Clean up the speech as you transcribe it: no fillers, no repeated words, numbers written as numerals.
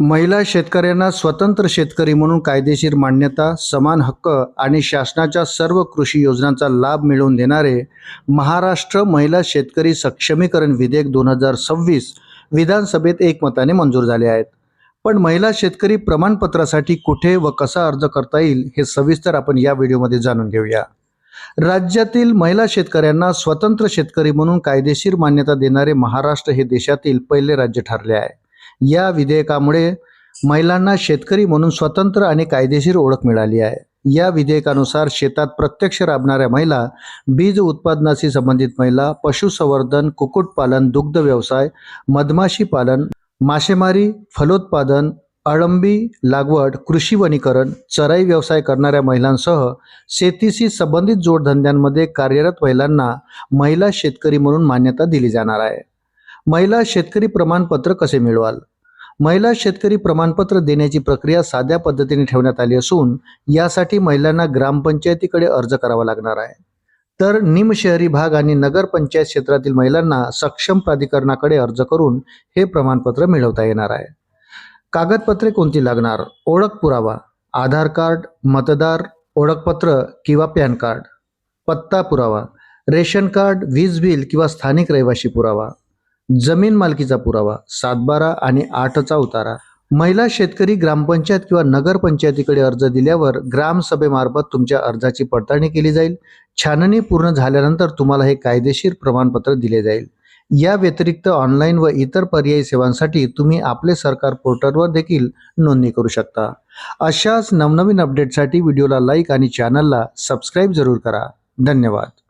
महिला शेतकऱ्यांना स्वतंत्र शेतकरी म्हणून कायदेशीर मान्यता, समान हक्क आणि शासनाच्या सर्व कृषी योजनांचा लाभ मिळवून देणारे महाराष्ट्र महिला शेतकरी सक्षमीकरण विधेयक 2026 विधानसभेत एकमताने मंजूर झाले आहेत। पण महिला शेतकरी प्रमाणपत्रासाठी कुठे व कसा अर्ज करता येईल हे सविस्तर आपण या व्हिडिओमध्ये जाणून घेऊया। राज्यातील महिला शेतकऱ्यांना स्वतंत्र शेतकरी म्हणून कायदेशीर मान्यता देणारे महाराष्ट्र हे देशातील पहिले राज्य ठरले आहे। या विधेयकामुळे महिलांना शेतकरी म्हणून स्वतंत्र आणि कायदेशीर ओळख मिळाली आहे। या विधेयकानुसार शेतात प्रत्यक्ष राबणाऱ्या महिला, बीज उत्पादनाशी संबंधित महिला, पशुसंवर्धन, कुक्कुटपालन, दुग्ध व्यवसाय, मधमाशी पालन, मासेमारी, फलोत्पादन, अळंबी लागवड, कृषी वनीकरण, चराई व्यवसाय करणाऱ्या महिलांसह शेतीशी संबंधित जोडधंद्यांमध्ये कार्यरत महिलांना महिला शेतकरी म्हणून मान्यता दिली जाणार आहे। महिला शेतकरी प्रमाणपत्र कसे मिळवाल? महिला शेतकरी प्रमाणपत्र देण्याची प्रक्रिया साध्या पद्धतीने ठेवण्यात आली असून यासाठी महिलांना ग्रामपंचायतीकडे अर्ज करावा लागणार आहे। तर निमशहरी भाग आणि नगरपंचायत क्षेत्रातील महिलांना सक्षम प्राधिकरणाकडे अर्ज करून हे प्रमाणपत्र मिळवता येणार आहे। कागदपत्रे कोणती लागणार? ओळख पुरावा, आधार कार्ड, मतदार ओळखपत्र किंवा पॅन कार्ड, पत्ता पुरावा, रेशन कार्ड, वीज बिल किंवा स्थानिक रहिवासी पुरावा, जमीन मालकीचा पुरावा, 7/12 आणि 8चा उतारा। महिला शेतकरी ग्रामपंचायत किंवा नगरपंचायतीकडे अर्ज दिल्यावर ग्रामसभेमार्फत तुमच्या अर्जाची पडताळणी केली जाईल। छाननी पूर्ण झाल्यानंतर तुम्हाला हे कायदेशीर प्रमाणपत्र दिले जाईल। या व्यतिरिक्त ऑनलाईन व इतर पर्यायी सेवांसाठी तुम्ही आपले सरकार पोर्टलवर देखील नोंदणी करू शकता। अशाच नवनवीन अपडेटसाठी व्हिडिओला लाईक आणि चॅनलला सबस्क्राईब जरूर करा। धन्यवाद।